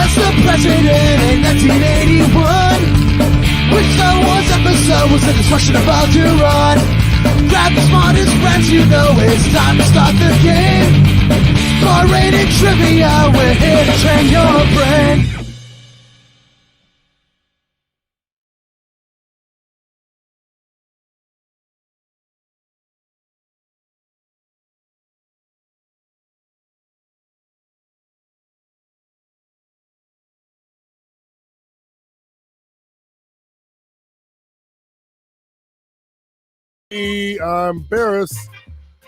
was the president in 1981. Which Star Wars episode was the destruction about to run? Grab the smartest friends, you know it's time to start the game. R-rated trivia, we're here to train your brain. I'm Barris,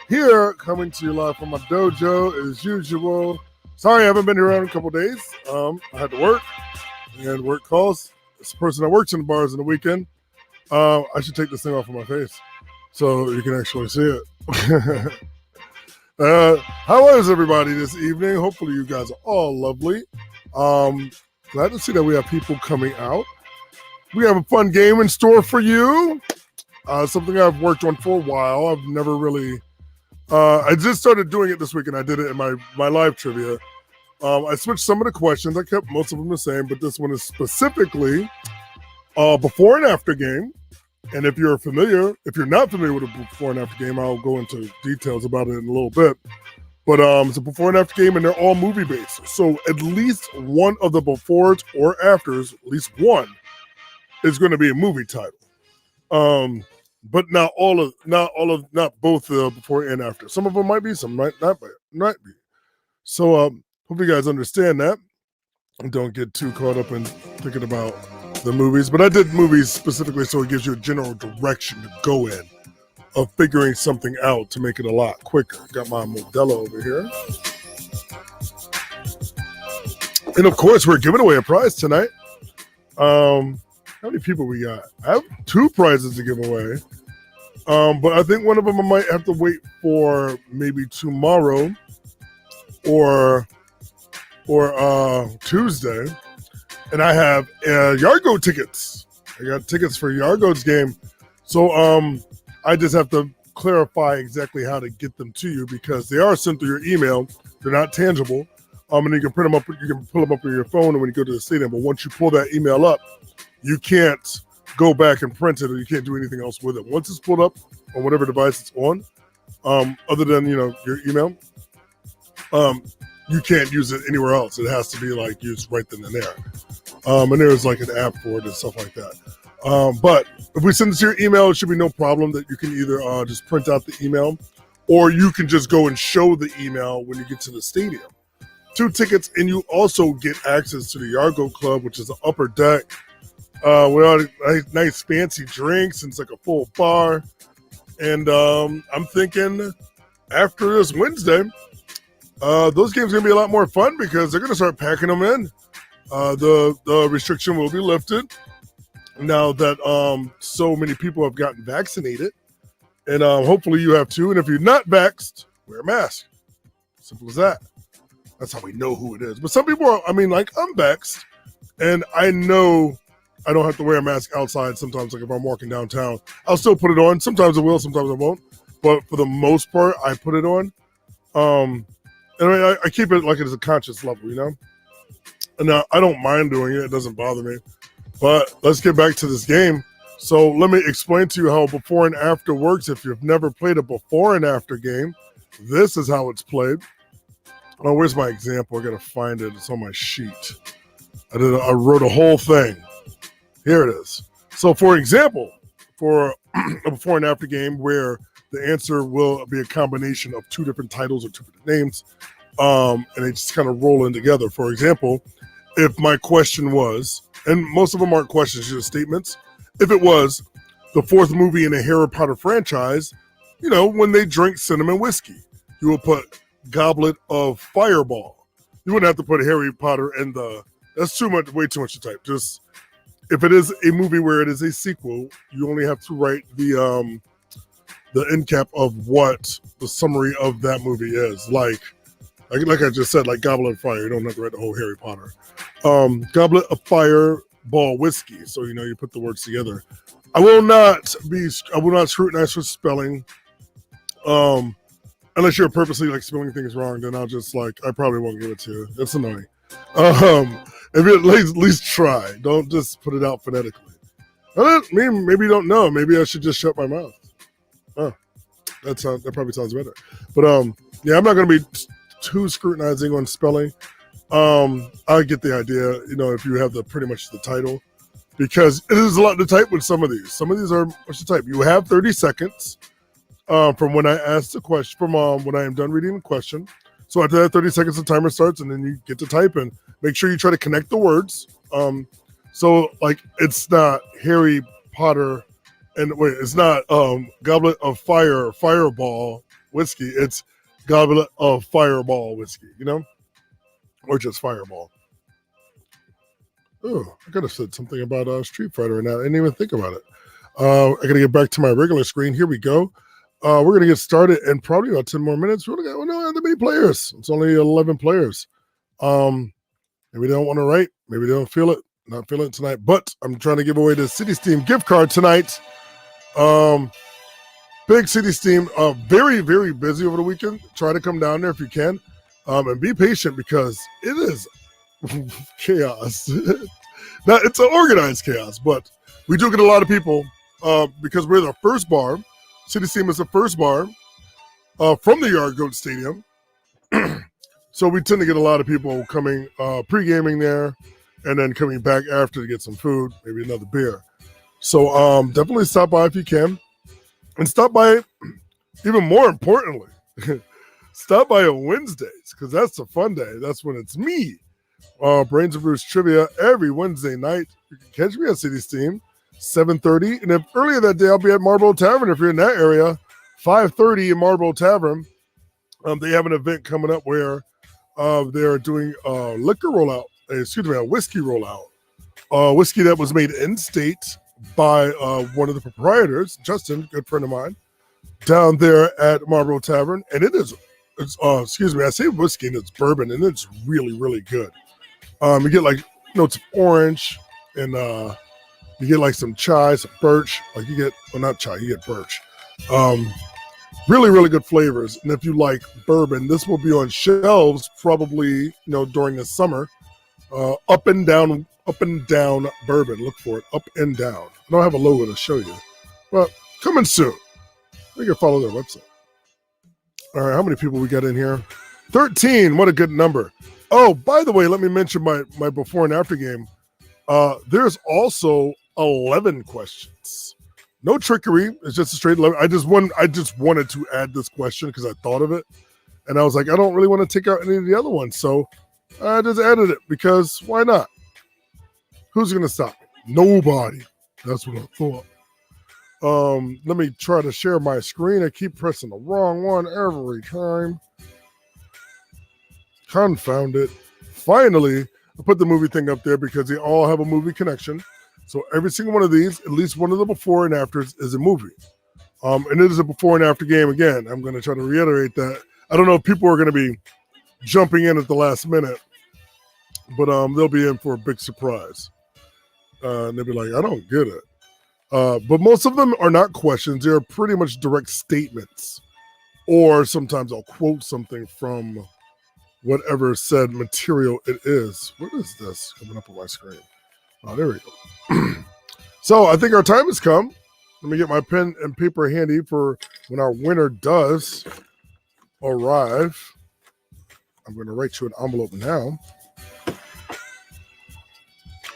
here coming to you live from my dojo as usual. Sorry I haven't been here in a couple days. I had to work, and work calls. It's the person that works in the bars on the weekend. I should take this thing off of my face so you can actually see it. How is everybody this evening? Hopefully you guys are all lovely. Glad to see that we have people coming out. We have a fun game in store for you. Something I've worked on for a while. I've never really, I just started doing it this week, and I did it in my live trivia. I switched some of the questions. I kept most of them the same, but this one is specifically before and after game. And if you're not familiar with a before and after game, I'll go into details about it in a little bit. But it's a before and after game, and they're all movie based. So at least one of the befores or afters, at least one, is going to be a movie title. But not both the before and after. Some of them might be, some might not be. So hope you guys understand that and don't get too caught up in thinking about the movies. But I did movies specifically so it gives you a general direction to go in of figuring something out to make it a lot quicker. Got my Modelo over here. And of course, we're giving away a prize tonight. How many people we got? I have 2 prizes to give away. But I think one of them I might have to wait for maybe tomorrow or Tuesday. And I have YArdgoat tickets. I got tickets for YArdgoat's game. So I just have to clarify exactly how to get them to you because they are sent through your email. They're not tangible. And you can print them up. You can pull them up on your phone when you go to the stadium. But once you pull that email up, you can't go back and print it, or you can't do anything else with it. Once it's pulled up on whatever device it's on, other than your email, you can't use it anywhere else. It has to be used right then and there. And there's an app for it and stuff like that. But if we send it to your email, it should be no problem that you can either just print out the email, or you can just go and show the email when you get to the stadium. 2 tickets, and you also get access to the YArdgoat Club, which is the upper deck. With all nice fancy drinks, and it's like a full bar. And I'm thinking after this Wednesday, those games are going to be a lot more fun because they're going to start packing them in. The restriction will be lifted now that so many people have gotten vaccinated. And hopefully you have too. And if you're not vaxxed, wear a mask. Simple as that. That's how we know who it is. But some people are, I'm vaxxed, and I know I don't have to wear a mask outside sometimes. If I'm walking downtown, I'll still put it on. Sometimes I will, sometimes I won't. But for the most part, I put it on. And I keep it it's a conscious level, And I don't mind doing it. It doesn't bother me. But let's get back to this game. So let me explain to you how before and after works. If you've never played a before and after game, this is how it's played. Oh, where's my example? I got to find it. It's on my sheet. I wrote a whole thing. Here it is. So, for example, for a before and after game where the answer will be a combination of 2 different titles or 2 different names, and they just kind of roll in together. For example, if my question was, and most of them aren't questions, just statements. If it was the 4th movie in the Harry Potter franchise, when they drink cinnamon whiskey, you will put Goblet of Fireball. You wouldn't have to put Harry Potter in that's way too much to type. Just if it is a movie where it is a sequel, you only have to write the end cap of what the summary of that movie is. Like I just said, like Goblet of Fire. You don't have to write the whole Harry Potter. Goblet of Fireball whiskey. So you put the words together. I will not scrutinize for spelling. Unless you're purposely spelling things wrong, then I'll just I probably won't give it to you. That's annoying. If you at least try, don't just put it out phonetically. Maybe you don't know. Maybe I should just shut my mouth. Oh, that probably sounds better. But yeah, I'm not going to be too scrutinizing on spelling. I get the idea. If you have pretty much the title, because it is a lot to type with some of these. Some of these are much to type. You have 30 seconds from when I ask the question, from when I am done reading the question. So after that 30 seconds, the timer starts, and then you get to type, and make sure you try to connect the words. So like it's not Harry Potter, and wait, it's not Goblet of Fire, Fireball whiskey. It's Goblet of Fireball whiskey, or just Fireball. Oh, I could have said something about Street Fighter right now. I didn't even think about it. I got to get back to my regular screen. Here we go. We're going to get started in probably about 10 more minutes. We don't have that many players. It's only 11 players. Maybe they don't want to write. Maybe they don't feel it. Not feeling it tonight. But I'm trying to give away the City Steam gift card tonight. Big City Steam. Very, very busy over the weekend. Try to come down there if you can. And be patient because it is chaos. Now, it's an organized chaos, but we do get a lot of people because we're the first bar. City Steam is the first bar from the YArdgoat Stadium. So we tend to get a lot of people coming pre-gaming there and then coming back after to get some food, maybe another beer. So definitely stop by if you can. And stop by, even more importantly, stop by on Wednesdays because that's the fun day. That's when it's me. Brains and Brews Trivia every Wednesday night. You can catch me at City Steam, 7:30. And if earlier that day, I'll be at Marlboro Tavern. If you're in that area, 5:30 in Marlboro Tavern. They have an event coming up where they're doing a whiskey rollout. Whiskey that was made in state by one of the proprietors, Justin, good friend of mine, down there at Marlboro Tavern. And it's I say whiskey and it's bourbon, and it's really, really good. You get notes of orange, and you get like some chai, some birch. Not chai, you get birch. Really, really good flavors. And if you like bourbon, this will be on shelves probably, during the summer. Up and down bourbon. Look for it, up and down. I don't have a logo to show you, but coming soon. You can follow their website. All right, how many people we got in here? 13. What a good number. Oh, by the way, let me mention my before and after game. There's also 11 questions. No trickery. It's just a straight 11. I just wanted to add this question because I thought of it. And I was like, I don't really want to take out any of the other ones. So I just added it because why not? Who's going to stop me? Nobody. That's what I thought. Let me try to share my screen. I keep pressing the wrong one every time. Confound it. Finally, I put the movie thing up there because they all have a movie connection. So every single one of these, at least one of the before and afters is a movie. And it is a before and after game. Again, I'm going to try to reiterate that. I don't know if people are going to be jumping in at the last minute, but they'll be in for a big surprise. And they'll be like, I don't get it. But most of them are not questions. They're pretty much direct statements. Or sometimes I'll quote something from whatever said material it is. What is this coming up on my screen? Oh, there we go. So I think our time has come. Let me get my pen and paper handy for when our winner does arrive. I'm going to write you an envelope now.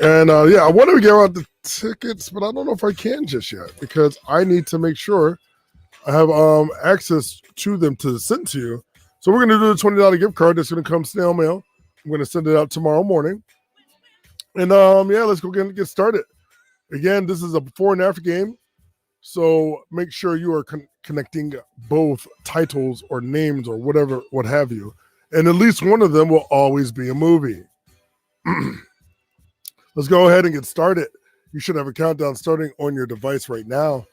And I want to give out the tickets, but I don't know if I can just yet because I need to make sure I have access to them to send to you. So we're going to do the $20 gift card that's going to come snail mail. I'm going to send it out tomorrow morning. And let's go get started. Again, this is a before and after game. So make sure you are connecting both titles or names or whatever, what have you. And at least one of them will always be a movie. Let's go ahead and get started. You should have a countdown starting on your device right now.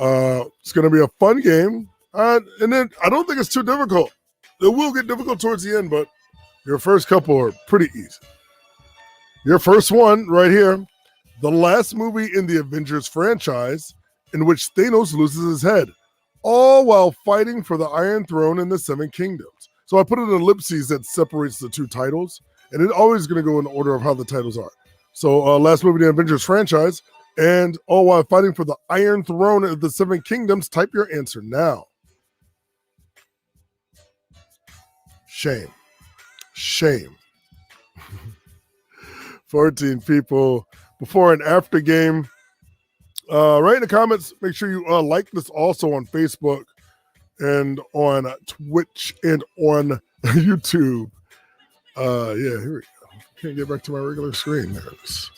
It's going to be a fun game. And then I don't think it's too difficult. It will get difficult towards the end, but your first couple are pretty easy. Your first one right here, the last movie in the Avengers franchise in which Thanos loses his head, all while fighting for the Iron Throne in the Seven Kingdoms. So I put an ellipses that separates the two titles. And it's always going to go in the order of how the titles are. So last movie in the Avengers franchise, and all while fighting for the Iron Throne of the Seven Kingdoms. Type your answer now. Shame. 14 people. Before and after game. Write in the comments. Make sure you like this also on Facebook and on Twitch and on YouTube. Yeah, here we go. Can't get back to my regular screen. There it is.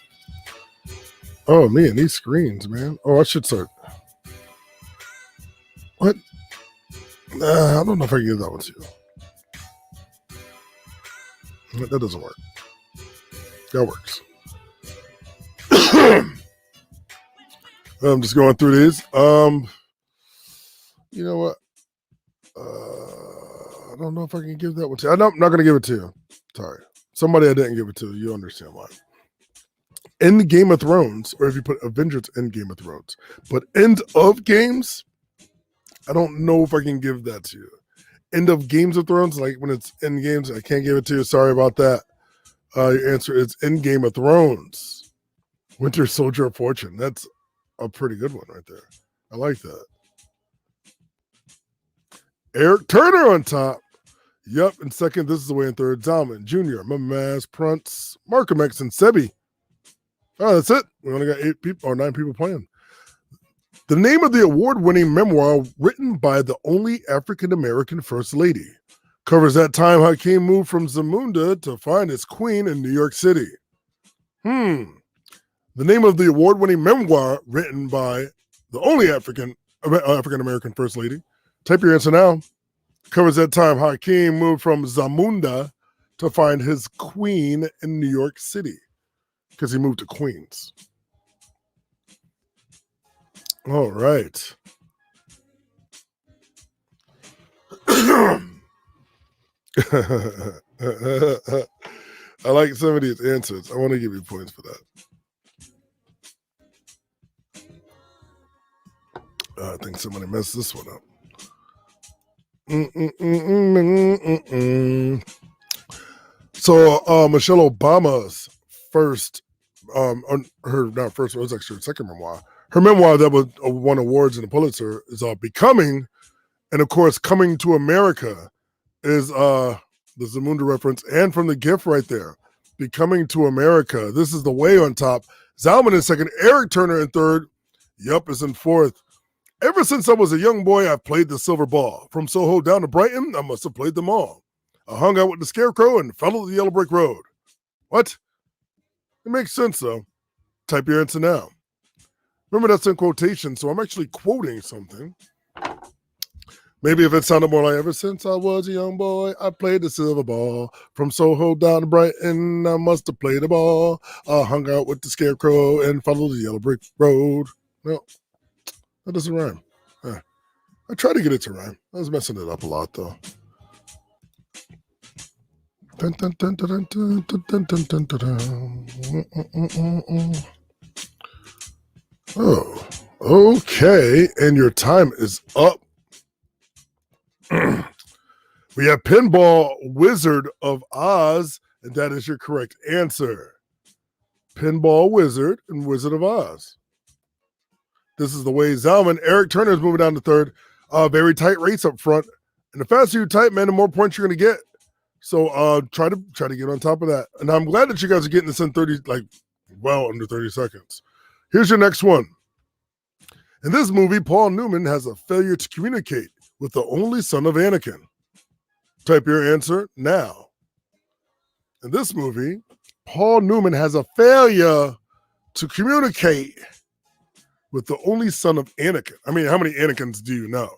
Oh, man, these screens, man. Oh, I should start. What? I don't know if I can give that one to you. That doesn't work. That works. I'm just going through these. You know what? I don't know if I can give that one to you. I'm not going to give it to you. Sorry. Somebody I didn't give it to. You understand why. In Game of Thrones, or if you put Avengers in Game of Thrones, but end of games, I don't know if I can give that to you. End of Games of Thrones, like when it's in games, I can't give it to you. Sorry about that. Your answer is in Game of Thrones. Winter Soldier of Fortune. That's a pretty good one right there. I like that. Eric Turner on top. Yep. In second, this is the way in third. Zalman, Jr., Mamaz, Prunts, Markham X, and Sebi. Oh, that's it. We only got 8 people or 9 people playing. The name of the award-winning memoir written by the only African-American First Lady covers that time Hakeem moved from Zamunda to find his queen in New York City. The name of the award-winning memoir written by the only African-American First Lady. Type your answer now. Covers that time Hakeem moved from Zamunda to find his queen in New York City. Because he moved to Queens. All right. I like some of these answers. I want to give you points for that. I think somebody messed this one up. So Michelle Obama's first, not first, it was actually her second memoir. Her memoir that won awards in the Pulitzer is Becoming, and of course, Coming to America is the Zamunda reference, and from the gift right there, Becoming to America. This is the way on top. Zalman in second, Eric Turner in third. Yup is in fourth. Ever since I was a young boy, I've played the silver ball. From Soho down to Brighton, I must have played them all. I hung out with the Scarecrow and followed the Yellow Brick Road. What? It makes sense, though. Type your answer now. Remember, that's in quotation, so I'm actually quoting something. Maybe if it sounded more like, ever since I was a young boy, I played the silver ball. From Soho down to Brighton, I must have played the ball. I hung out with the Scarecrow and followed the Yellow Brick Road. No. That doesn't rhyme. I tried to get it to rhyme. I was messing it up a lot, though. Oh, okay. And your time is up. We have Pinball Wizard of Oz, and that is your correct answer. Pinball Wizard and Wizard of Oz. This is the way. Zalman. Eric Turner is moving down to third. Very tight race up front. And the faster you type, man, the more points you're going to get. So try to get on top of that. And I'm glad that you guys are getting this in 30, like, well under 30 seconds. Here's your next one. In this movie, Paul Newman has a failure to communicate with the only son of Anakin. Type your answer now. In this movie, Paul Newman has a failure to communicate with the only son of Anakin. I mean, how many Anakins do you know?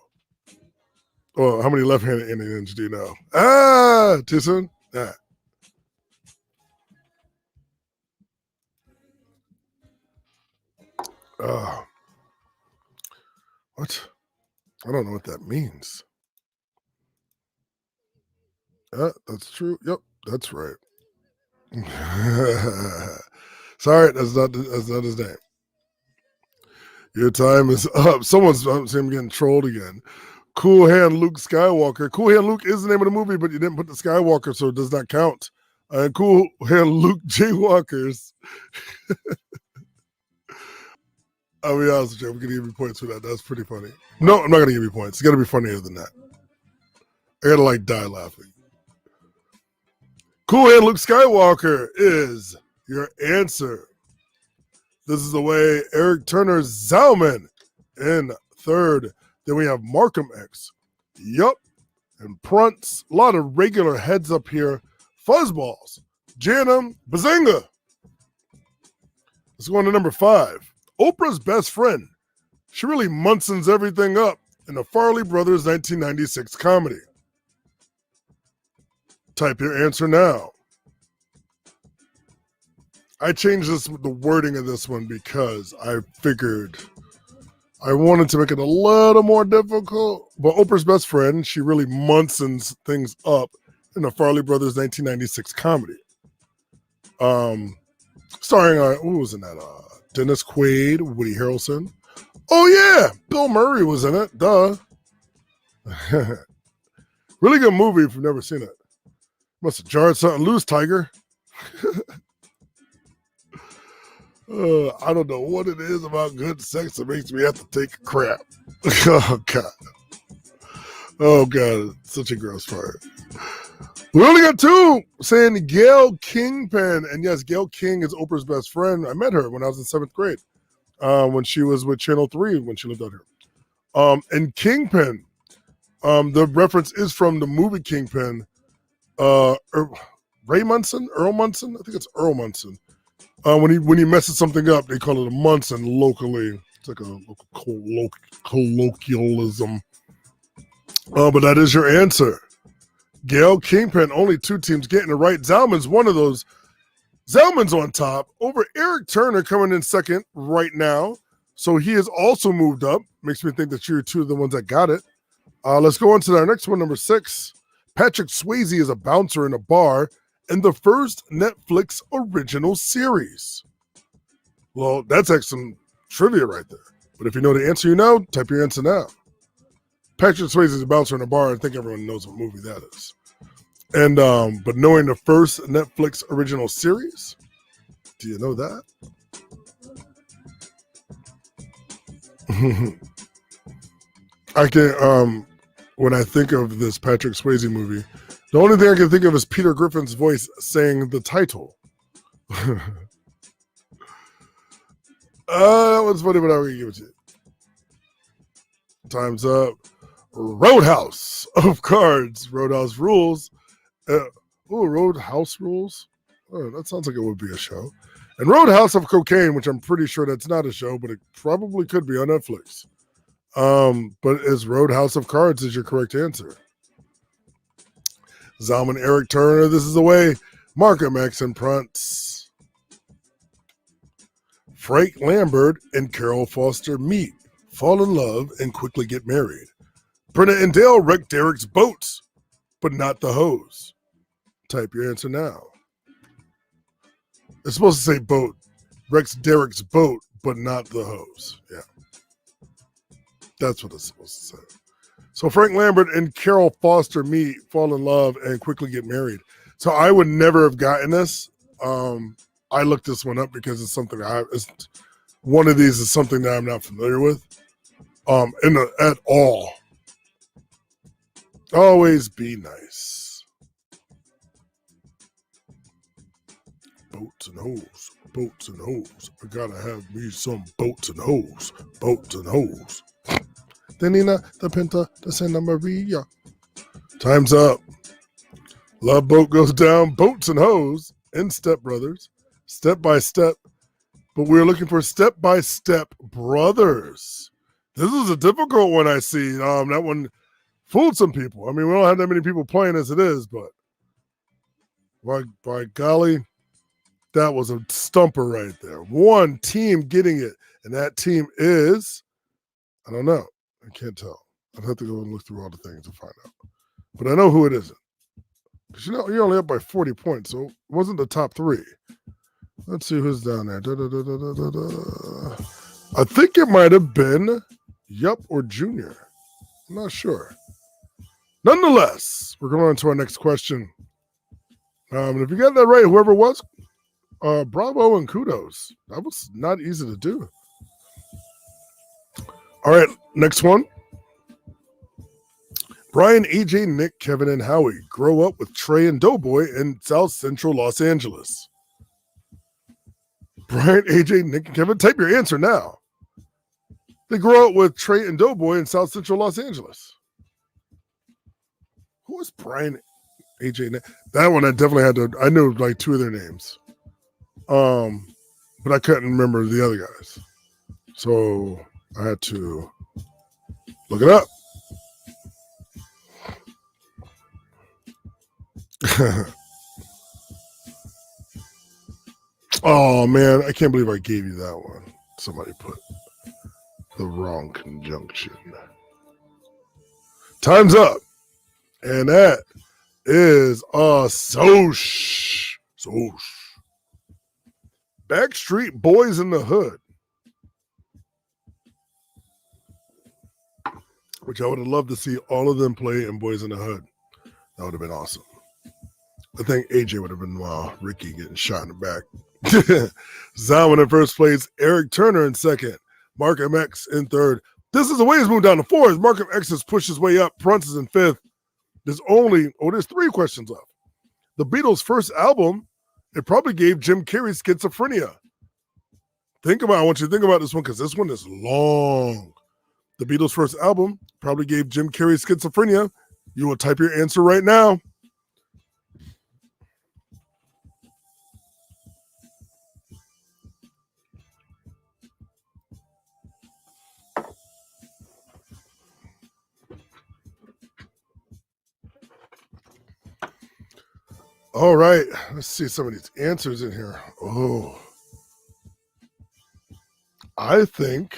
Or how many left-handed Anakins do you know? Too soon? What? I don't know what that means. That's true. Yep, that's right. Sorry, that's not his name. Your time is up. Someone's getting trolled again. Cool Hand Luke Skywalker. Cool Hand Luke is the name of the movie, but you didn't put the Skywalker, so it does not count. And cool hand Luke J. Walker's. I'll be honest with you, I'm going to give you points for that. That's pretty funny. No, I'm not going to give you points. It's got to be funnier than that. I got to like die laughing. Cool hand Luke Skywalker is your answer. This is the way Eric Turner's Zalman in third. Then we have Markham X. Yup. And Prunts. A lot of regular heads up here. Fuzzballs. Janum. Bazinga. Let's go on to number 5. Oprah's best friend. She really Munsons everything up in the Farley Brothers 1996 comedy. Type your answer now. I changed the wording of this one because I figured I wanted to make it a little more difficult. But Oprah's best friend, she really Munsons things up in the Farley Brothers 1996 comedy. Starring, who was in that? Dennis Quaid, Woody Harrelson. Oh yeah, Bill Murray was in it. Duh. Really good movie if you've never seen it. Must have jarred something loose, Tiger. I don't know what it is about good sex that makes me have to take a crap. Oh, God. Oh, God. Such a gross part. We only got 2 saying Gail Kingpin. And yes, Gail King is Oprah's best friend. I met her when I was in 7th grade when she was with Channel 3 when she lived out here. And Kingpin, the reference is from the movie Kingpin. Ray Munson? Earl Munson? I think it's Earl Munson. When he messes something up, they call it a Munson locally. It's like a local colloquialism. But that is your answer. Gail Kingpin, only 2 teams getting it right. Zalman's one of those. Zalman's on top over Eric Turner coming in second right now. So he has also moved up. Makes me think that you're 2 of the ones that got it. Let's go on to our next one, number 6. Patrick Swayze is a bouncer in a bar in the first Netflix original series. Well, that's like some trivia right there. But if you know the answer, you know, type your answer now. Patrick Swayze is a bouncer in a bar. I think everyone knows what movie that is. And but knowing the first Netflix original series, do you know that? I can when I think of this Patrick Swayze movie, the only thing I can think of is Peter Griffin's voice saying the title. That was funny, but I'm going to give it to you. Time's up. Roadhouse of Cards. Roadhouse Rules. Roadhouse Rules? Oh, that sounds like it would be a show. And Roadhouse of Cocaine, which I'm pretty sure that's not a show, but it probably could be on Netflix. But is Roadhouse of Cards is your correct answer. Zalman Eric Turner, this is the way. Markham X and Prunts. Frank Lambert and Carol Foster meet, fall in love, and quickly get married. Brenna and Dale wreck Derek's boats, but not the hose. Type your answer now. It's supposed to say boat. Wrecks Derek's boat, but not the hose. Yeah. That's what it's supposed to say. So Frank Lambert and Carol Foster meet, fall in love, and quickly get married. So I would never have gotten this. I looked this one up because it's something one of these is something that I'm not familiar with. At all. Always be nice. Boats and hoes, boats and hoes. I gotta have me some boats and hoes, boats and hoes. The Nina, the Pinta, the Santa Maria. Time's up. Love Boat goes down, boats and hoes, and Step Brothers, Step by Step. But we're looking for Step by Step Brothers. This is a difficult one, I see. That one fooled some people. I mean, we don't have that many people playing as it is, but by golly, that was a stumper right there. One team getting it, and that team is, I don't know. I can't tell. I'd have to go and look through all the things to find out. But I know who it isn't. Because you're only up by 40 points, so it wasn't the top 3. Let's see who's down there. I think it might have been Yup or Junior. I'm not sure. Nonetheless, we're going on to our next question. And if you got that right, whoever it was, bravo and kudos. That was not easy to do. All right, next one. Brian, AJ, Nick, Kevin, and Howie grow up with Trey and Doughboy in South Central Los Angeles. Brian, AJ, Nick, and Kevin, type your answer now. They grow up with Trey and Doughboy in South Central Los Angeles. Who is Brian, AJ, Nick? That one I definitely had to. I knew like two of their names, but I couldn't remember the other guys, so I had to look it up. Oh man, I can't believe I gave you that one. Somebody put the wrong conjunction. Time's up. And that is Soch. Backstreet Boys in the Hood. Which I would have loved to see all of them play in Boys in the Hood. That would have been awesome. I think AJ would have been Ricky getting shot in the back. Zaman in first place, Eric Turner in second, Markham X in third. This is the way he's moved down to fourth. Markham X has pushed his way up. Prunce is in fifth. There's three questions left. The Beatles' first album, it probably gave Jim Carrey schizophrenia. I want you to think about this one because this one is long. The Beatles' first album probably gave Jim Carrey schizophrenia. You will type your answer right now. All right, let's see some of these answers in here. Oh, I think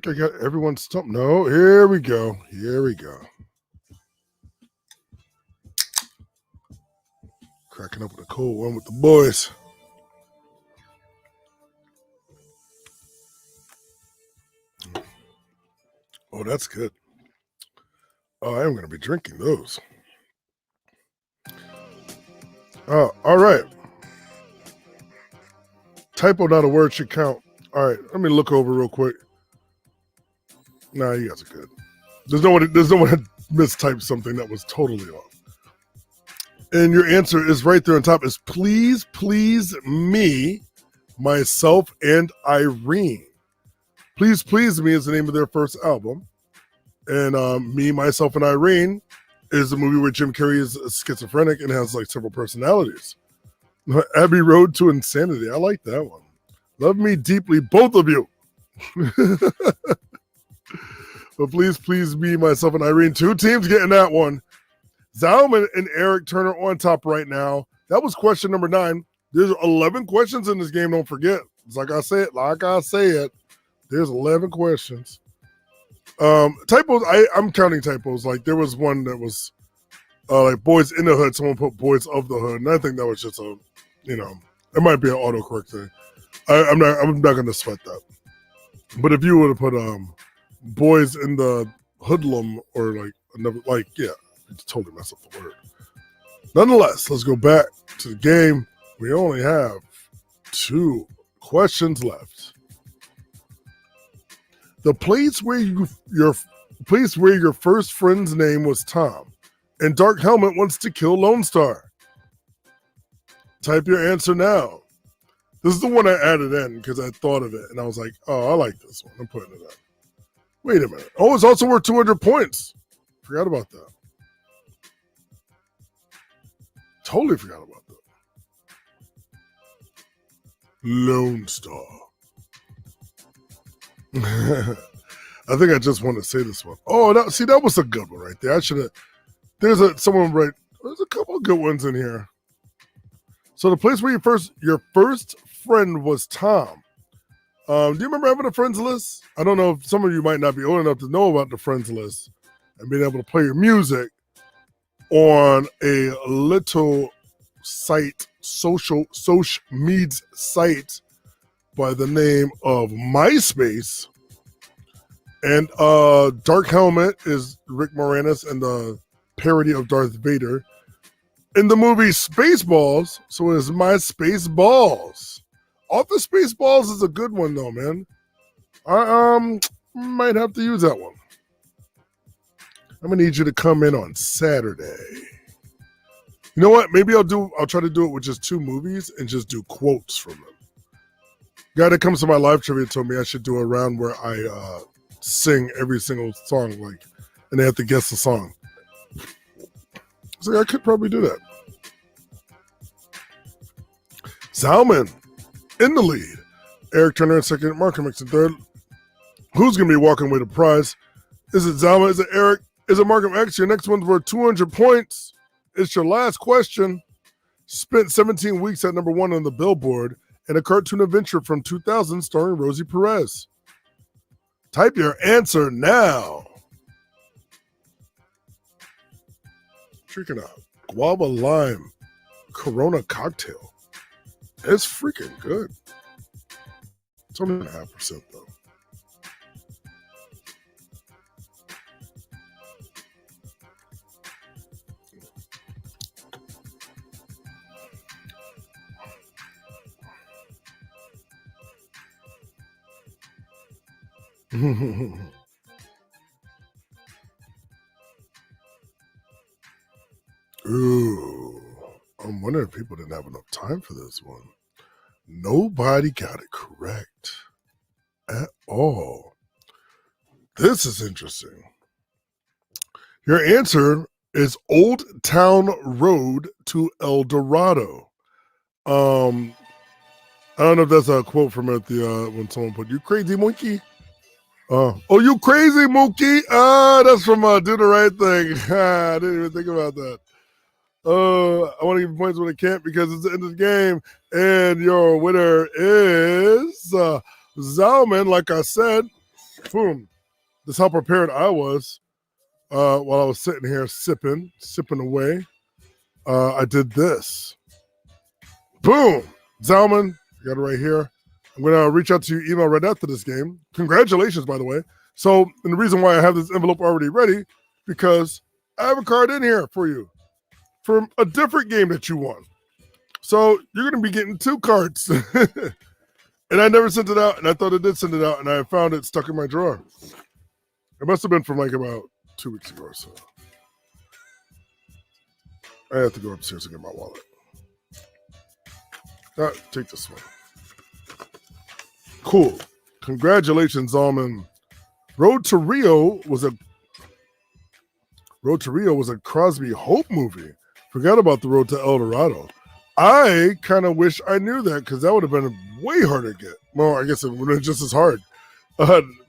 I got everyone stumped. No, here we go. Cracking up with a cold one with the boys. Oh, that's good. Oh, I am going to be drinking those. All right. Typo, not a word, should count. All right, let me look over real quick. Nah, you guys are good. There's no one that mistyped something that was totally off. And your answer is right there on top. Is Please, Please Me, Myself, and Irene. Please, Please Me is the name of their first album. And Me, Myself, and Irene is a movie where Jim Carrey is schizophrenic and has like several personalities. Abbey Road to Insanity. I like that one. Love Me Deeply, both of you. But Please, Please Me, Myself, and Irene. Two teams getting that one. Zalman and Eric Turner on top right now. That was question number 9. There's 11 questions in this game, don't forget. It's like I said, there's 11 questions. Typos, I'm counting typos. Like there was one that was like Boys in the Hood. Someone put Boys of the Hood, and I think that was just it might be an autocorrect thing. I'm not gonna sweat that. But if you would have put Boys in the Hoodlum or it's totally messed up the word. Nonetheless, let's go back to the game. We only have 2 questions left. The place where your first friend's name was Tom, and Dark Helmet wants to kill Lone Star. Type your answer now. This is the one I added in because I thought of it, and I was like, "Oh, I like this one. I'm putting it up." Wait a minute. Oh, it's also worth 200 points. Forgot about that. Totally forgot about that. Lone Star. I think I just want to say this one. Oh, that was a good one right there. I should have. There's a couple of good ones in here. So the place where your first friend was Tom. Do you remember having a friends list? I don't know if some of you might not be old enough to know about the friends list and being able to play your music on a little site, social media site by the name of MySpace. And Dark Helmet is Rick Moranis and the parody of Darth Vader in the movie Spaceballs. So it is My Spaceballs. Office Spaceballs is a good one though, man. I might have to use that one. I'm gonna need you to come in on Saturday. You know what? Maybe I'll try to do it with just 2 movies and just do quotes from them. Guy that comes to my live trivia told me I should do a round where I sing every single song, and they have to guess the song. So I could probably do that. Zalman in the lead. Eric Turner in second. Mark Mix in third. Who's going to be walking away with the prize? Is it Zalman? Is it Eric? Is it Markham X? Your next one's worth 200 points. It's your last question. Spent 17 weeks at number 1 on the Billboard in a cartoon adventure from 2000 starring Rosie Perez. Type your answer now. Drinking a guava lime Corona cocktail. It's freaking good. It's only 0.5% though. Ooh, I'm wondering if people didn't have enough time for this one. Nobody got it correct at all. This is interesting. Your answer is Old Town Road to El Dorado. I don't know if that's a quote from at the when someone put, "You crazy monkey." Oh, you crazy monkey. That's from Do the Right Thing. I didn't even think about that. I want to give you points when I can't because it's the end of the game. And your winner is Zalman. Like I said, boom. This is how prepared I was while I was sitting here sipping away. I did this. Boom. Zalman, you got it right here. I'm going to reach out to your email right after this game. Congratulations, by the way. So, and the reason why I have this envelope already ready, because I have a card in here for you from a different game that you won. So, you're going to be getting 2 cards. And I never sent it out, and I thought I did send it out, and I found it stuck in my drawer. It must have been from about 2 weeks ago or so. I have to go upstairs and get my wallet. Take this one. Cool. Congratulations, Alman. Road to Rio was a Crosby Hope movie. Forgot about the Road to El Dorado. I kind of wish I knew that because that would have been way harder to get. Well, I guess it would have been just as hard.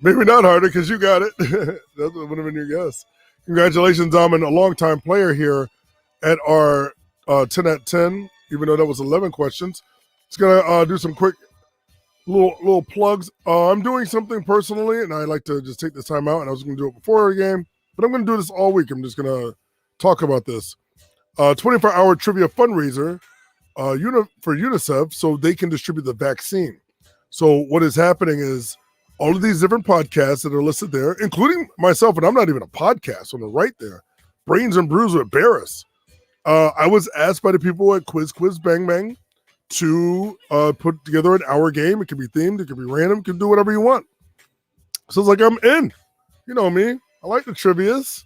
Maybe not harder because you got it. That would have been your guess. Congratulations, Alman, a longtime player here at our 10 at 10, even though that was 11 questions. Just going to do some quick little plugs. I'm doing something personally, and I like to just take this time out, and I was going to do it before a game, but I'm going to do this all week. I'm just going to talk about this. 24-hour trivia fundraiser for UNICEF so they can distribute the vaccine. So what is happening is all of these different podcasts that are listed there, including myself, and I'm not even a podcast on the right there, Brains and Brews with Barris. I was asked by the people at Quiz Bang Bang to put together an hour game. It can be themed, it can be random, you can do whatever you want. So it's like I'm in. You know me. I like the trivias.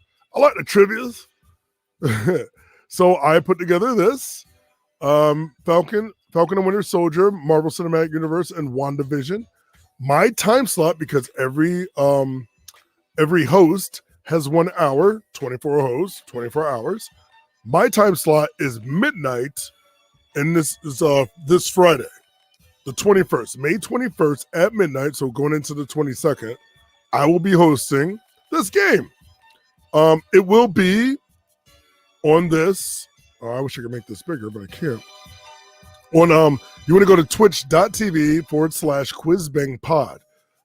So I put together this Falcon and Winter Soldier, Marvel Cinematic Universe, and WandaVision. My time slot, because every host has 1 hour, 24 hosts, 24 hours. My time slot is midnight, and this is this Friday, the 21st, May 21st at midnight. So going into the 22nd, I will be hosting this game. It will be on this. I wish I could make this bigger, but I can't. On you want to go to twitch.tv/quizbangpod.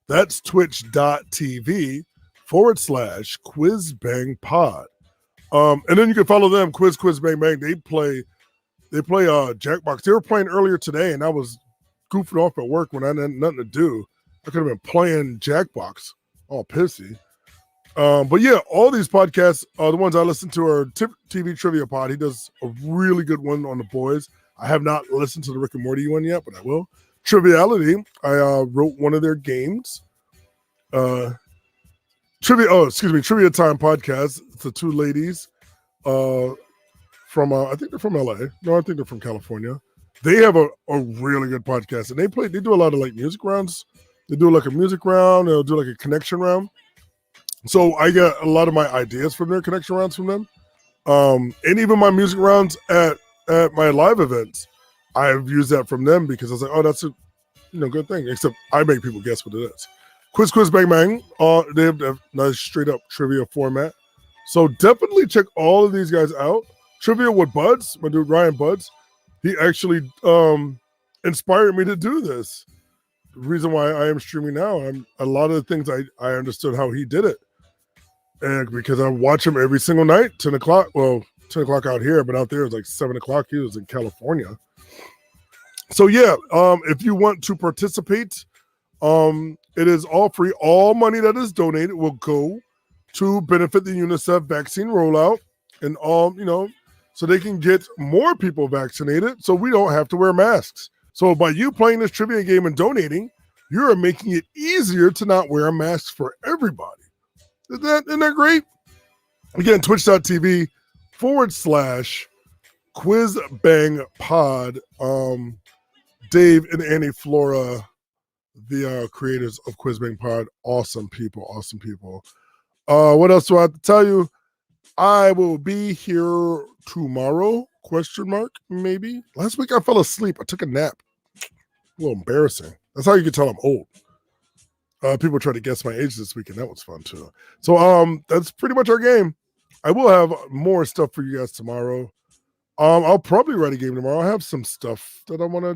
That's twitch.tv/quizbangpod. And then you can follow them, Quiz Bang Bang. They play Jackbox. They were playing earlier today, and I was goofing off at work when I had nothing to do. I could have been playing Jackbox all pissy. But yeah, all these podcasts, the ones I listen to are TV Trivia Pod. He does a really good one on The Boys. I have not listened to the Rick and Morty one yet, but I will. Triviality, I wrote one of their games. Trivia Time Podcast. It's the two ladies from, I think they're from LA. No, I think they're from California. They have a really good podcast, and they do a lot of like music rounds. They do like a music round. They'll do like a connection round. So I get a lot of my ideas from their connection rounds from them. And even my music rounds at my live events, I've used that from them because I was like, oh, that's a good thing. Except I make people guess what it is. Quiz Bang Bang. They have a nice straight up trivia format. So definitely check all of these guys out. Trivia with Buds, my dude Ryan Buds. He actually inspired me to do this. The reason why I am streaming now, a lot of the things I understood how he did it. And because I watch him every single night, 10 o'clock. Well, 10 o'clock out here, but out there it's like 7 o'clock. He was in California. So yeah, if you want to participate, it is all free. All money that is donated will go to benefit the UNICEF vaccine rollout and so they can get more people vaccinated so we don't have to wear masks. So by you playing this trivia game and donating, you're making it easier to not wear a mask for everybody. Isn't that great? Again, twitch.tv/QuizBangPod. Dave and Annie Flora, the creators of Quiz Bang Pod, awesome people. What else do I have to tell you? I will be here tomorrow, ? Maybe. Last week I fell asleep. I took a nap. A little embarrassing. That's how you can tell I'm old. People try to guess my age this week, and that was fun too. So that's pretty much our game. I will have more stuff for you guys tomorrow. I'll probably write a game tomorrow. I have some stuff that I want to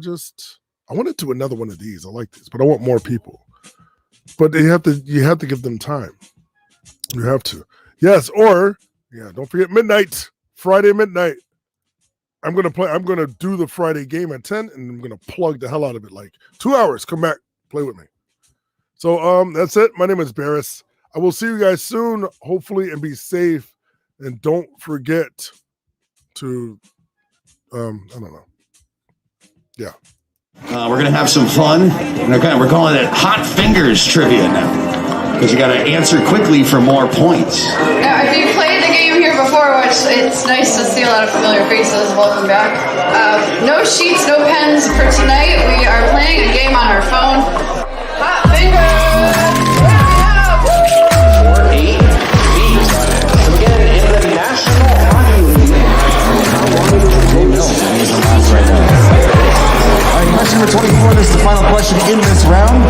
do another one of these. I like these, but I want more people. But you have to give them time. You have to. Yes, or don't forget midnight, Friday midnight. I'm gonna do the Friday game at 10, and I'm gonna plug the hell out of it. Like 2 hours. Come back, play with me. So that's it. My name is Barris. I will see you guys soon, hopefully, and be safe. And don't forget to I don't know. Yeah. We're going to have some fun. We're calling it Hot Fingers Trivia now. Because you got to answer quickly for more points. If you played the game here before, which it's nice to see a lot of familiar faces, welcome back. No sheets, no pens for tonight. We are playing a game on our phone. Hot Fingers! Question number 24, this is the final question in this round.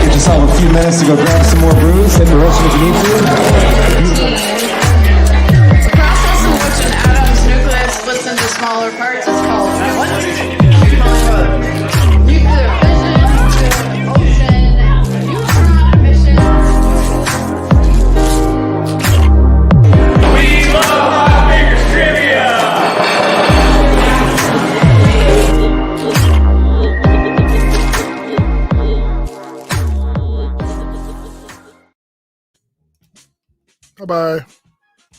Give yourself a few minutes to go grab some more brews, hit the restroom if you need to. The process in which an atom's nucleus splits into smaller parts is called what? Nuclear fission, ocean, neutron emission. We love Hot Fingers Trivia! Bye-bye.